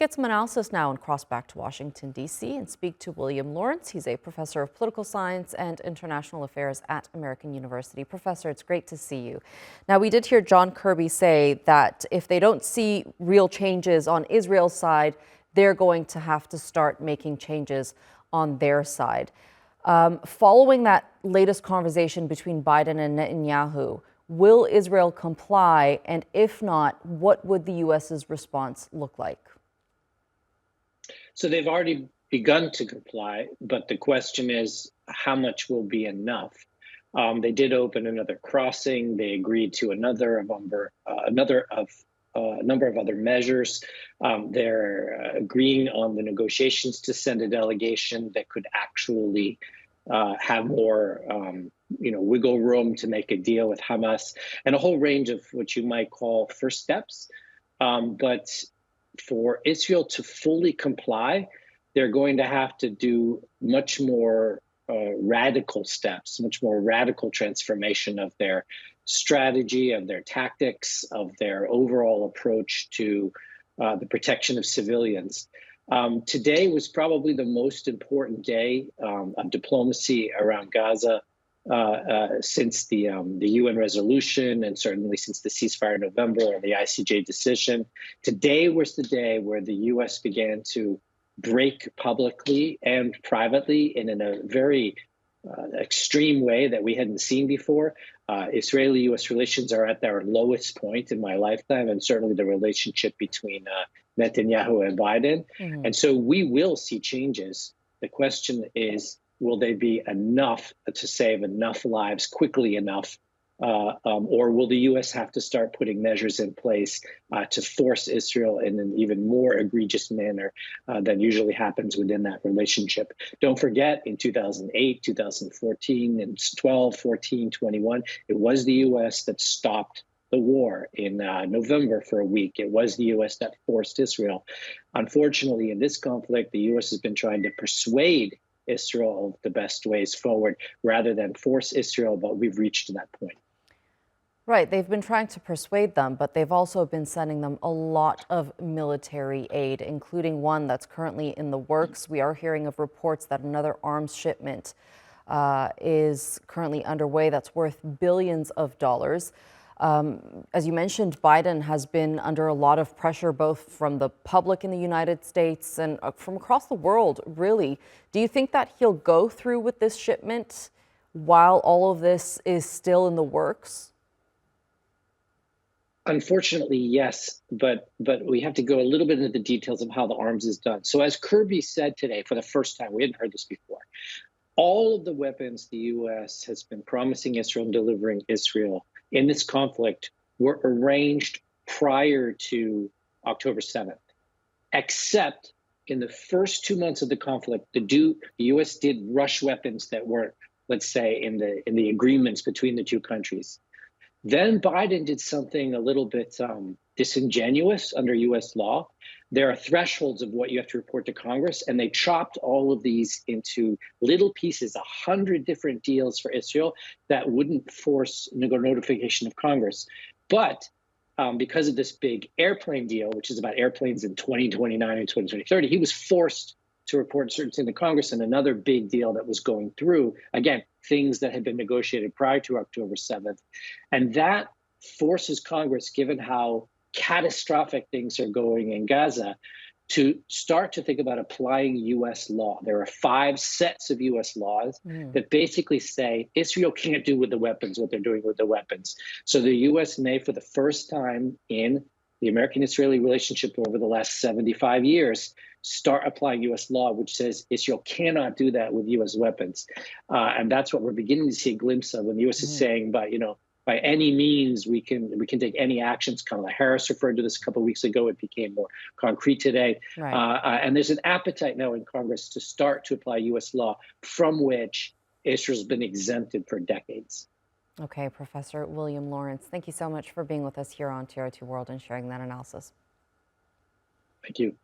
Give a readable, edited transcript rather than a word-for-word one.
get some analysis now and cross back to Washington, D.C. and speak to William Lawrence. He's a professor of political science and international affairs at American University. Professor, it's great to see you. Now, we did hear John Kirby say that if they don't see real changes on Israel's side, they're going to have to start making changes on their side. Following that latest conversation between Biden and Netanyahu, will Israel comply? And if not, what would the U.S.'s response look like? So they've already begun to comply, but the question is, how much will be enough? They did open another crossing. They agreed to a number of other measures. They're agreeing on the negotiations to send a delegation that could actually have more, wiggle room to make a deal with Hamas, and a whole range of what you might call first steps. But for Israel to fully comply, they're going to have to do much more radical steps, much more radical transformation of their strategy, of their tactics, of their overall approach to the protection of civilians. Today was probably the most important day of diplomacy around Gaza since the UN resolution, and certainly since the ceasefire in November and the ICJ decision. Today was the day where the U.S. began to break publicly and privately and in a very extreme way that we hadn't seen before. Israeli-U.S. relations are at their lowest point in my lifetime, and certainly the relationship between Netanyahu and Biden. Mm-hmm. And so we will see changes. The question is, will they be enough to save enough lives quickly enough? Or will the U.S. have to start putting measures in place to force Israel in an even more egregious manner than usually happens within that relationship? Don't forget, in 2008, 2014, and 12, 14, 21, it was the U.S. that stopped the war in November for a week. It was the U.S. that forced Israel. Unfortunately, in this conflict, the U.S. has been trying to persuade Israel of the best ways forward rather than force Israel, but we've reached to that point. Right. They've been trying to persuade them, but they've also been sending them a lot of military aid, including one that's currently in the works. We are hearing of reports that another arms shipment is currently underway that's worth billions of dollars. As you mentioned, Biden has been under a lot of pressure, both from the public in the United States and from across the world, really. Do you think that he'll go through with this shipment while all of this is still in the works? Unfortunately, yes, but we have to go a little bit into the details of how the arms is done. So as Kirby said today, for the first time, we hadn't heard this before, all of the weapons the U.S. has been promising Israel and delivering Israel in this conflict were arranged prior to October 7th, except in the first 2 months of the conflict, the U.S. did rush weapons that weren't, let's say, in the agreements between the two countries. Then Biden did something a little bit disingenuous under U.S. law. There are thresholds of what you have to report to Congress, and they chopped all of these into little pieces, 100 different deals for Israel that wouldn't force notification of Congress. But because of this big airplane deal, which is about airplanes in 2029 and 2030, he was forced to report certain things to Congress, and another big deal that was going through, again, things that had been negotiated prior to October 7th. And that forces Congress, given how catastrophic things are going in Gaza, to start to think about applying U.S. law. There are 5 sets of U.S. laws that basically say Israel can't do with the weapons what they're doing with the weapons. So the U.S. may, for the first time in the American-Israeli relationship over the last 75 years, start applying U.S. law, which says Israel cannot do that with U.S. weapons. And that's what we're beginning to see a glimpse of when the U.S. is saying, but, by any means, we can take any actions. Kamala Harris referred to this a couple of weeks ago. It became more concrete today. Right. And there's an appetite now in Congress to start to apply U.S. law from which Israel's been exempted for decades. Okay, Professor William Lawrence, thank you so much for being with us here on TR2 World and sharing that analysis. Thank you.